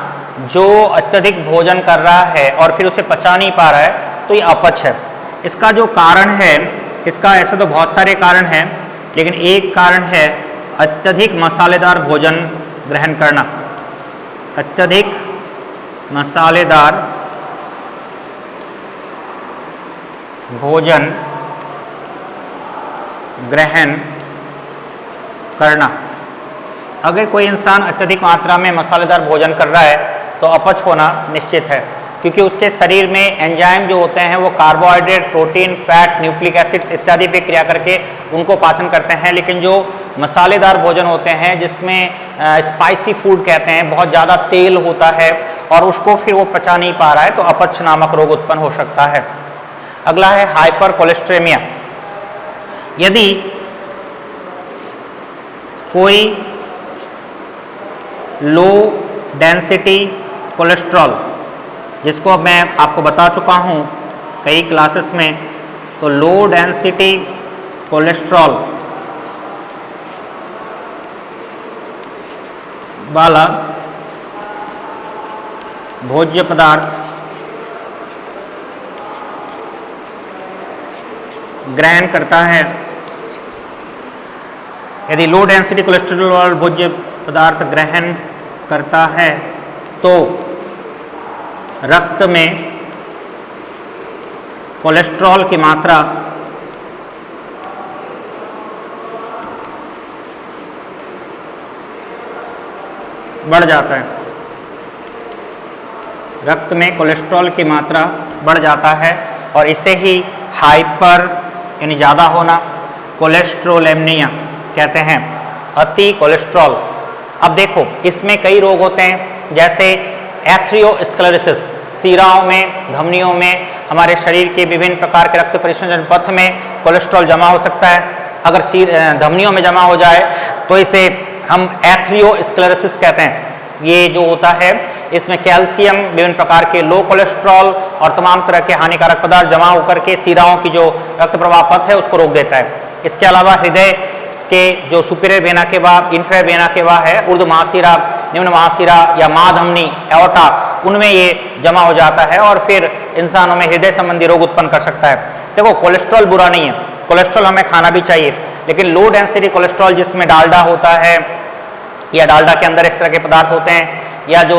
S1: जो अत्यधिक भोजन कर रहा है और फिर उसे पचा नहीं पा रहा है तो ये अपच है। इसका जो कारण है, इसका ऐसे तो बहुत सारे कारण हैं, लेकिन एक कारण है अत्यधिक मसालेदार भोजन ग्रहण करना। अत्यधिक मसालेदार भोजन ग्रहण करना। अगर कोई इंसान अत्यधिक मात्रा में मसालेदार भोजन कर रहा है तो अपच होना निश्चित है, क्योंकि उसके शरीर में एंजाइम जो होते हैं वो carbohydrate, protein, fat, nucleic acids इत्यादि पे क्रिया करके उनको पाचन करते हैं। लेकिन जो मसालेदार भोजन होते हैं जिसमें स्पाइसी फूड कहते हैं, बहुत ज़्यादा तेल होता है और उसको फिर वो पचा नहीं पा रहा है, तो अपच नामक रोग उत्पन्न हो सकता है। अगला है हाइपर कोलेस्ट्रेमिया। यदि कोई लो डेंसिटी कोलेस्ट्रॉल, जिसको मैं आपको बता चुका हूँ कई क्लासेस में, तो लो डेंसिटी कोलेस्ट्रॉल वाला भोज्य पदार्थ ग्रहण करता है। यदि लो डेंसिटी कोलेस्ट्रॉल वाला भोज्य पदार्थ ग्रहण करता है तो रक्त में कोलेस्ट्रॉल की मात्रा बढ़ जाता है। रक्त में कोलेस्ट्रॉल की मात्रा बढ़ जाता है और इसे ही हाइपर यानी ज़्यादा होना, कोलेस्ट्रोलेमिया कहते हैं, अति कोलेस्ट्रॉल। अब देखो इसमें कई रोग होते हैं, जैसे एथेरोस्क्लेरोसिस, सीराओं में, धमनियों में, हमारे शरीर के विभिन्न प्रकार के रक्त परिसंचरण पथ में कोलेस्ट्रॉल जमा हो सकता है। अगर धमनियों में जमा हो जाए तो इसे हम एथेरोस्क्लेरोसिस कहते हैं। ये जो होता है इसमें कैल्शियम, विभिन्न प्रकार के लो कोलेस्ट्रॉल और तमाम तरह के हानिकारक पदार्थ जमा होकर के सीराओं की जो रक्त प्रवाह पथ है उसको रोक देता है। इसके अलावा हृदय के जो सुपीरियर वेना के बाद, इंफीरियर वेना के बाद है, ऊर्ध्व महाशिरा, निम्न महाशिरा या महाधमनी, एओर्टा, उनमें ये जमा हो जाता है और फिर इंसानों में हृदय संबंधी रोग उत्पन्न कर सकता है। देखो कोलेस्ट्रॉल बुरा नहीं है, कोलेस्ट्रॉल हमें खाना भी चाहिए, लेकिन लो डेंसिटी कोलेस्ट्रॉल जिसमें डालडा होता है या डालडा के अंदर इस तरह के पदार्थ होते हैं, या जो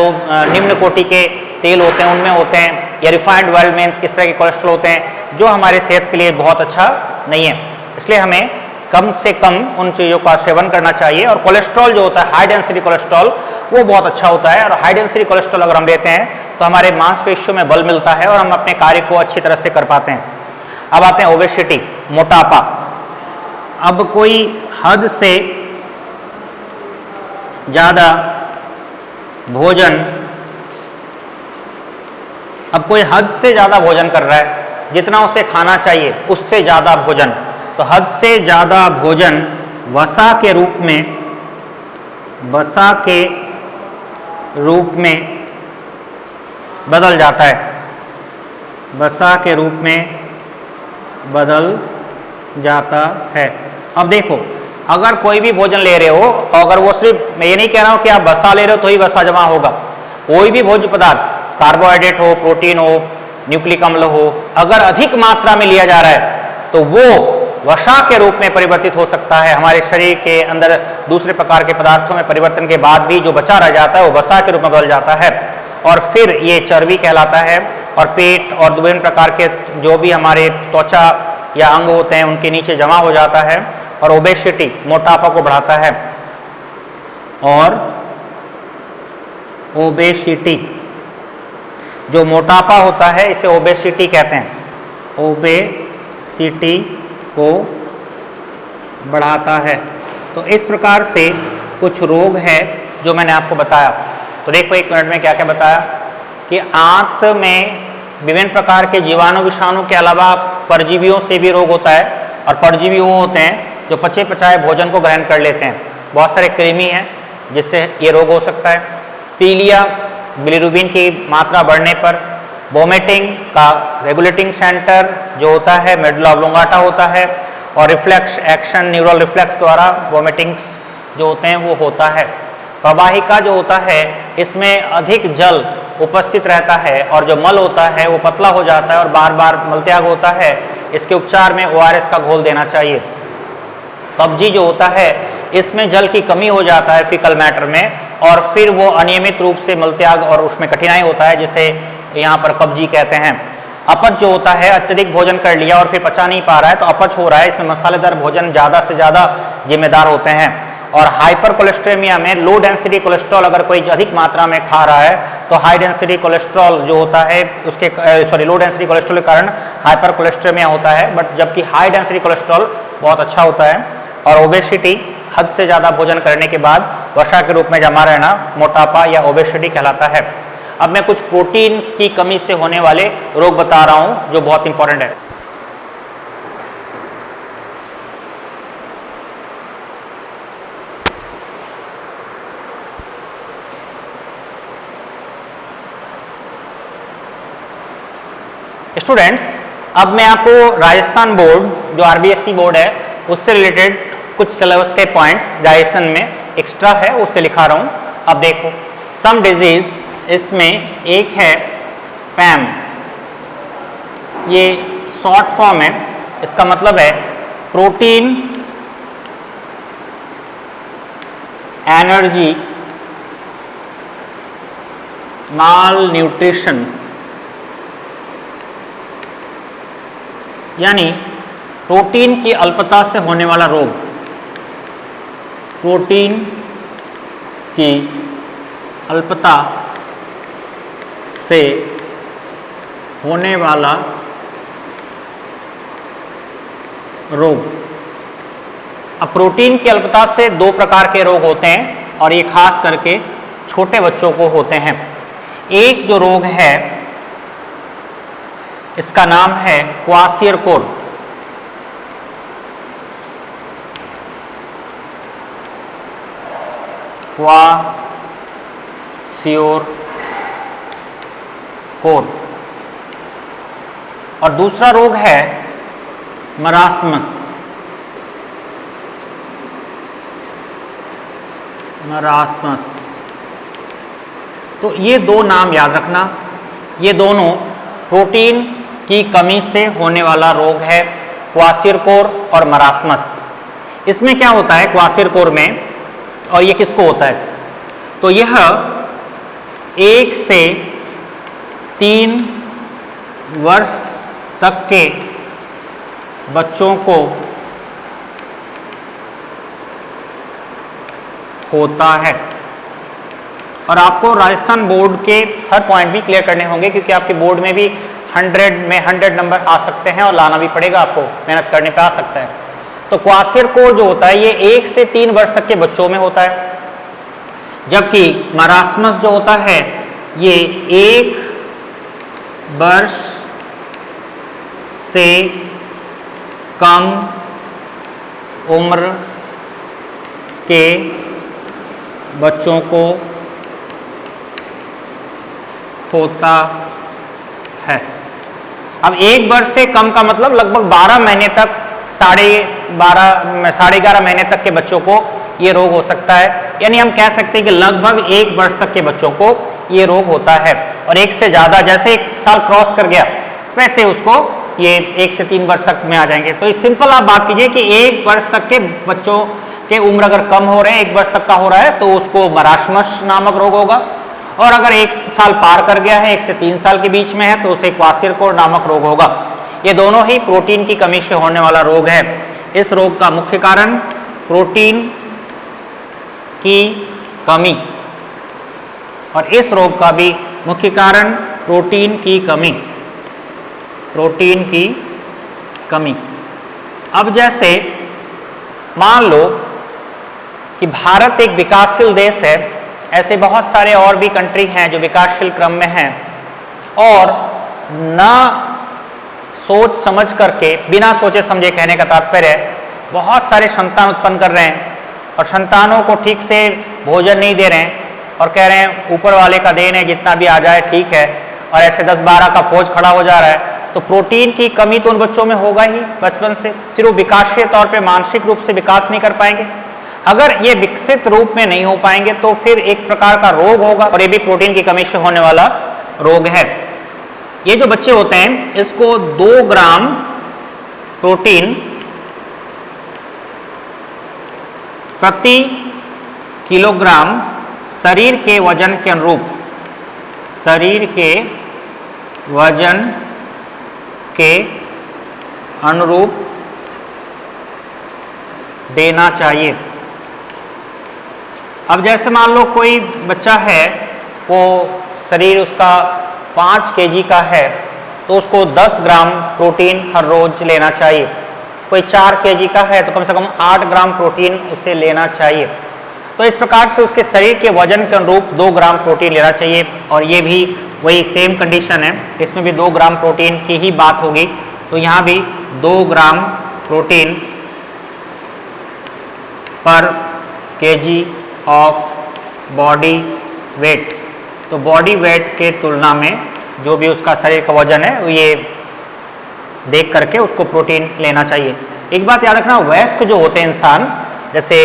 S1: निम्न कोटि के तेल होते हैं उनमें होते हैं, या रिफाइंड ऑयल में इस तरह के कोलेस्ट्रॉल होते हैं, जो हमारे सेहत के लिए बहुत अच्छा नहीं है। इसलिए हमें कम से कम उन चीज़ों का सेवन करना चाहिए। और कोलेस्ट्रॉल जो होता है, हाई डेंसिटी कोलेस्ट्रॉल, वो बहुत अच्छा होता है। और हाई डेंसिटी कोलेस्ट्रॉल अगर हम लेते हैं तो हमारे मांसपेशियों में बल मिलता है और हम अपने कार्य को अच्छी तरह से कर पाते हैं। अब आते हैं ओबेसिटी, मोटापा। अब कोई हद से ज़्यादा भोजन, अब कोई हद से ज़्यादा भोजन कर रहा है, जितना उसे खाना चाहिए उससे ज़्यादा भोजन, तो हद से ज़्यादा भोजन वसा के रूप में बदल जाता है, वसा के रूप में बदल जाता है। अब देखो अगर कोई भी भोजन ले रहे हो, अगर वो सिर्फ, मैं ये नहीं कह रहा हूँ कि आप वसा ले रहे हो तो ही वसा जमा होगा, कोई भी भोज्य पदार्थ, कार्बोहाइड्रेट हो, प्रोटीन हो, न्यूक्लिक अम्ल हो, अगर अधिक मात्रा में लिया जा रहा है तो वो वसा के रूप में परिवर्तित हो सकता है। हमारे शरीर के अंदर दूसरे प्रकार के पदार्थों में परिवर्तन के बाद भी जो बचा रह जाता है वो वसा के रूप में बदल जाता है और फिर ये चर्बी कहलाता है और पेट और विभिन्न प्रकार के जो भी हमारे त्वचा या अंग होते हैं उनके नीचे जमा हो जाता है और ओबेसिटी, मोटापा को बढ़ाता है। और ओबेसिटी, जो मोटापा होता है इसे ओबेसिटी कहते हैं, ओबेसिटी को बढ़ाता है। तो इस प्रकार से कुछ रोग है जो मैंने आपको बताया। तो देखो एक मिनट में क्या क्या बताया कि आंत में विभिन्न प्रकार के जीवाणु विषाणु के अलावा परजीवियों से भी रोग होता है और परजीवी वो होते हैं जो पचे पचाए भोजन को ग्रहण कर लेते हैं। बहुत सारे कृमि हैं जिससे ये रोग हो सकता है। पीलिया, बिलिरुबिन की मात्रा बढ़ने पर, वोमिटिंग का रेगुलेटिंग सेंटर जो होता है मेडुला ऑब्लोंगाटा होता है और रिफ्लेक्स एक्शन न्यूरल रिफ्लेक्स द्वारा वोमिटिंग्स जो होते हैं वो होता है। प्रवाहिका जो होता है इसमें अधिक जल उपस्थित रहता है और जो मल होता है वो पतला हो जाता है और बार बार मलत्याग होता है। इसके उपचार में ORS का घोल देना चाहिए। कब्जी जो होता है इसमें जल की कमी हो जाता है फीकल मैटर में और फिर वो अनियमित रूप से मलत्याग और उसमें कठिनाई होता है जिसे यहाँ पर कब्जी कहते हैं। अपच जो होता है अत्यधिक भोजन कर लिया और फिर पचा नहीं पा रहा है तो अपच हो रहा है। इसमें मसालेदार भोजन ज़्यादा से ज़्यादा जिम्मेदार होते हैं। और हाइपर कोलेस्ट्रेमिया में लो डेंसिटी कोलेस्ट्रॉल अगर कोई अधिक मात्रा में खा रहा है तो हाई डेंसिटी कोलेस्ट्रॉल जो होता है उसके लो डेंसिटी कोलेस्ट्रॉल के कारण हाइपर कोलेस्ट्रेमिया होता है। बट जबकि हाई डेंसिटी कोलेस्ट्रॉल बहुत अच्छा होता है। और ओबेसिटी, हद से ज़्यादा भोजन करने के बाद वसा के रूप में जमा रहना मोटापा या ओबेसिटी कहलाता है। अब मैं कुछ प्रोटीन की कमी से होने वाले रोग बता रहा हूँ जो बहुत इंपॉर्टेंट है। स्टूडेंट्स, अब मैं आपको राजस्थान बोर्ड जो RBSC बोर्ड है उससे रिलेटेड कुछ सिलेबस के पॉइंट्स डाइजेशन में एक्स्ट्रा है उससे लिखा रहा हूँ। अब देखो, सम डिजीज, इसमें एक है पैम, ये शॉर्ट फॉर्म है। इसका मतलब है प्रोटीन एनर्जी माल न्यूट्रिशन, यानी प्रोटीन की अल्पता से होने वाला रोग। प्रोटीन की अल्पता से होने वाला रोग। अब प्रोटीन की अल्पता से दो प्रकार के रोग होते हैं और ये खास करके छोटे बच्चों को होते हैं। एक जो रोग है इसका नाम है क्वासियरकोर। क्वासियरकोर। और दूसरा रोग है मरास्मस। मरास्मस। तो ये दो नाम याद रखना, ये दोनों प्रोटीन की कमी से होने वाला रोग है, क्वासियरकोर और मरास्मस। इसमें क्या होता है क्वासियरकोर में, और ये किसको होता है, तो यह 1 से 3 वर्ष तक के बच्चों को होता है। और आपको राजस्थान बोर्ड के हर पॉइंट भी क्लियर करने होंगे क्योंकि आपके बोर्ड में भी 100 में 100 नंबर आ सकते हैं और लाना भी पड़ेगा, आपको मेहनत करने पे आ सकता है। तो क्वासियरकोर जो होता है ये 1 से 3 वर्ष तक के बच्चों में होता है, जबकि मरास्मस जो होता है ये 1 वर्ष से कम उम्र के बच्चों को होता है। अब 1 वर्ष से कम का मतलब लगभग 12 महीने तक, 11.5 महीने तक के बच्चों को ये रोग हो सकता है। यानी हम कह सकते हैं कि लगभग 1 वर्ष तक के बच्चों को ये रोग होता है। और 1 से ज़्यादा, जैसे 1 साल क्रॉस कर गया वैसे उसको ये 1 से 3 वर्ष तक में आ जाएंगे। तो सिंपल आप बात कीजिए कि 1 वर्ष तक के बच्चों के उम्र अगर कम हो रहे हैं, 1 वर्ष तक का हो रहा है, तो उसको मरासमस नामक रोग होगा। और अगर 1 साल पार कर गया है, 1 से 3 साल के बीच में है, तो उसे क्वासिरकोर नामक रोग होगा। ये दोनों ही प्रोटीन की कमी से होने वाला रोग है। इस रोग का मुख्य कारण प्रोटीन की कमी, और इस रोग का भी मुख्य कारण प्रोटीन की कमी, प्रोटीन की कमी। अब जैसे मान लो कि भारत एक विकासशील देश है, ऐसे बहुत सारे और भी कंट्री हैं जो विकासशील क्रम में हैं, और ना सोच समझ करके, बिना सोचे समझे, कहने का तात्पर्य है बहुत सारे संतान उत्पन्न कर रहे हैं और संतानों को ठीक से भोजन नहीं दे रहे हैं और कह रहे हैं ऊपर वाले का देन है, जितना भी आ जाए ठीक है, और ऐसे 10-12 का फौज खड़ा हो जा रहा है। तो प्रोटीन की कमी तो उन बच्चों में होगा ही बचपन से, फिर वो विकासशील तौर पे मानसिक रूप से विकास नहीं कर पाएंगे। अगर ये विकसित रूप में नहीं हो पाएंगे तो फिर एक प्रकार का रोग होगा, और ये भी प्रोटीन की कमी से होने वाला रोग है। ये जो बच्चे होते हैं इसको 2 ग्राम प्रोटीन प्रति किलोग्राम शरीर के वजन के अनुरूप, शरीर के वजन के अनुरूप देना चाहिए। अब जैसे मान लो कोई बच्चा है, वो शरीर उसका 5 केजी का है, तो उसको 10 ग्राम प्रोटीन हर रोज लेना चाहिए। कोई 4 केजी का है तो कम से कम 8 ग्राम प्रोटीन उसे लेना चाहिए। तो इस प्रकार से उसके शरीर के वजन के अनुरूप 2 ग्राम प्रोटीन लेना चाहिए। और ये भी वही सेम कंडीशन है, इसमें भी 2 ग्राम प्रोटीन की ही बात होगी। तो यहाँ भी 2 ग्राम प्रोटीन पर केजी ऑफ बॉडी वेट। तो बॉडी वेट के तुलना में जो भी उसका शरीर का वजन है वो ये देख करके उसको प्रोटीन लेना चाहिए। एक बात याद रखना, वयस्क जो होते हैं इंसान, जैसे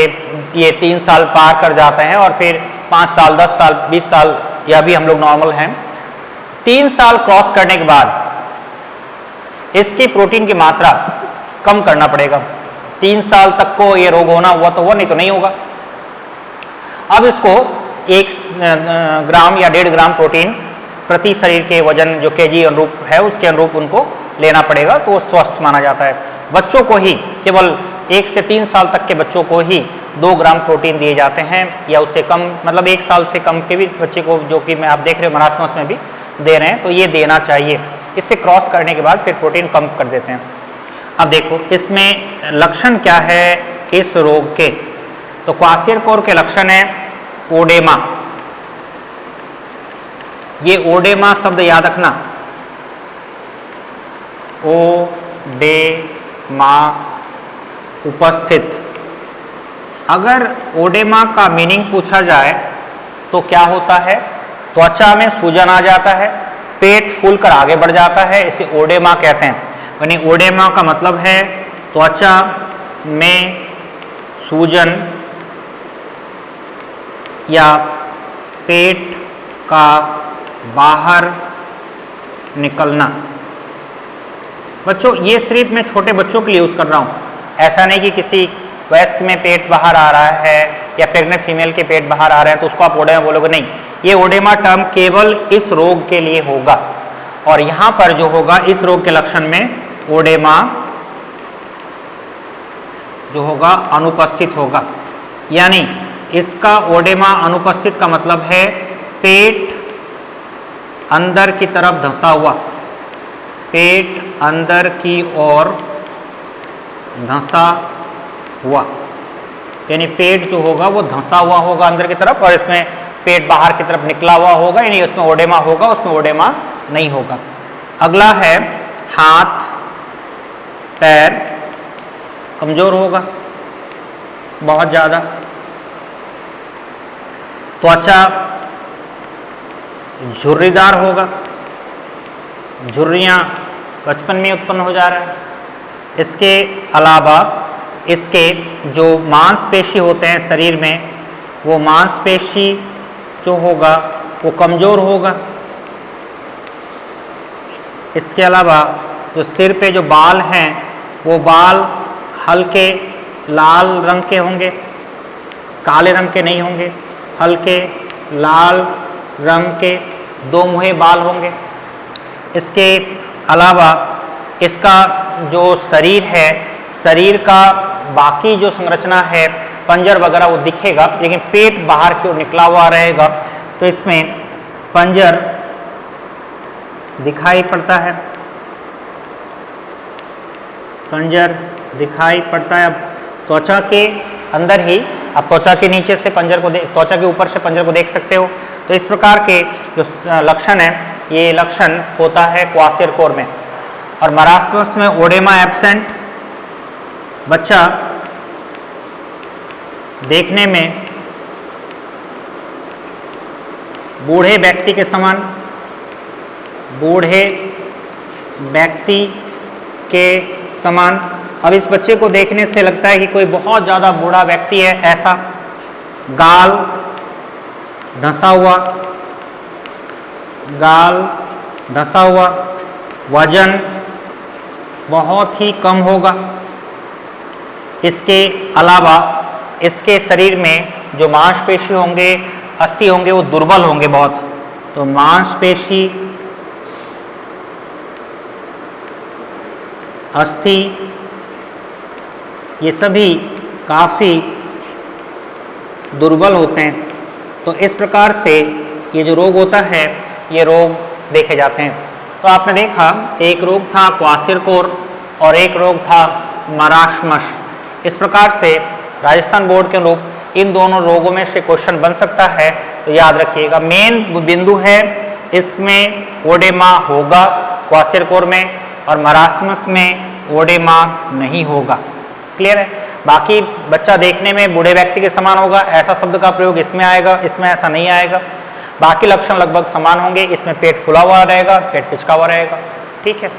S1: ये 3 साल पार कर जाते हैं और फिर 5 साल, 10 साल, 20 साल, या भी हम लोग नॉर्मल हैं, 3 साल क्रॉस करने के बाद इसकी प्रोटीन की मात्रा कम करना पड़ेगा। 3 साल तक को ये रोग होना हुआ तो हुआ, नहीं तो नहीं होगा। अब इसको 1 ग्राम या 1.5 ग्राम प्रोटीन प्रति शरीर के वजन जो केजी अनुरूप है उसके अनुरूप उनको लेना पड़ेगा, तो वो स्वस्थ माना जाता है। बच्चों को ही केवल 1 से 3 साल तक के बच्चों को ही 2 ग्राम प्रोटीन दिए जाते हैं, या उससे कम, मतलब 1 साल से कम के भी बच्चे को, जो कि मैं आप देख रहे हो मरासमस में भी दे रहे हैं, तो ये देना चाहिए। इससे क्रॉस करने के बाद फिर प्रोटीन कम कर देते हैं। अब देखो इसमें लक्षण क्या है इस रोग के, तो क्वासिरकोर के लक्षण है ओडेमा। ये ओडेमा शब्द याद रखना, ओडेमा उपस्थित। अगर ओडेमा का मीनिंग पूछा जाए तो क्या होता है, त्वचा में सूजन आ जाता है, पेट फूलकर आगे बढ़ जाता है, इसे ओडेमा कहते हैं। यानी ओडेमा का मतलब है त्वचा में सूजन या पेट का बाहर निकलना। बच्चों ये सिर्फ मैं छोटे बच्चों के लिए यूज़ कर रहा हूँ, ऐसा नहीं कि किसी वयस्क में पेट बाहर आ रहा है या प्रेग्नेंट फीमेल के पेट बाहर आ रहे हैं तो उसको आप ओडेमा बोलोगे, नहीं। ये ओडेमा टर्म केवल इस रोग के लिए होगा, और यहाँ पर जो होगा इस रोग के लक्षण में ओडेमा जो होगा अनुपस्थित होगा। यानी इसका ओडेमा अनुपस्थित का मतलब है पेट अंदर की तरफ धंसा हुआ, पेट अंदर की ओर धंसा हुआ, यानी पेट जो होगा वो धंसा हुआ होगा अंदर की तरफ, और इसमें पेट बाहर की तरफ निकला हुआ होगा, यानी उसमें ओडेमा होगा, उसमें ओडेमा नहीं होगा। अगला है हाथ पैर कमजोर होगा बहुत ज़्यादा, त्वचा झुर्रीदार होगा, झुर्रियाँ बचपन में उत्पन्न हो जा रहा है। इसके अलावा इसके जो मांसपेशी होते हैं शरीर में, वो मांसपेशी जो होगा वो कमज़ोर होगा। इसके अलावा जो सिर पे जो बाल हैं वो बाल हल्के लाल रंग के होंगे, काले रंग के नहीं होंगे, हल्के लाल रंग के दो मुहे बाल होंगे। इसके अलावा इसका जो शरीर है, शरीर का बाकी जो संरचना है, पंजर वगैरह वो दिखेगा, लेकिन पेट बाहर की ओर निकला हुआ रहेगा, तो इसमें पंजर दिखाई पड़ता है, पंजर दिखाई पड़ता है। अब त्वचा के अंदर ही, अब त्वचा के नीचे से पंजर को त्वचा के ऊपर से पंजर को देख सकते हो। तो इस प्रकार के जो लक्षण है, ये लक्षण होता है क्वासिरकोर में। और मरासमस में ओडेमा एब्सेंट, बच्चा देखने में बूढ़े व्यक्ति के समान, बूढ़े व्यक्ति के समान। अब इस बच्चे को देखने से लगता है कि कोई बहुत ज़्यादा बूढ़ा व्यक्ति है ऐसा। गाल धंसा हुआ, गाल धंसा हुआ, वजन बहुत ही कम होगा। इसके अलावा इसके शरीर में जो मांसपेशी होंगे, अस्थि होंगे, वो दुर्बल होंगे बहुत। तो मांसपेशी, अस्थि, ये सभी काफ़ी दुर्बल होते हैं। तो इस प्रकार से ये जो रोग होता है, ये रोग देखे जाते हैं। तो आपने देखा एक रोग था क्वासिरकोर और एक रोग था मरासमस। इस प्रकार से राजस्थान बोर्ड के अनुरूप इन दोनों रोगों में से क्वेश्चन बन सकता है। तो याद रखिएगा, मेन बिंदु है इसमें ओडेमा होगा क्वासिरकोर में, और मरासमस में ओडेमा नहीं होगा। क्लियर है? बाकी बच्चा देखने में बूढ़े व्यक्ति के समान होगा, ऐसा शब्द का प्रयोग इसमें आएगा, इसमें ऐसा नहीं आएगा। बाकी लक्षण लगभग समान होंगे। इसमें पेट फुला हुआ रहेगा, पेट पिचका हुआ रहेगा। ठीक है।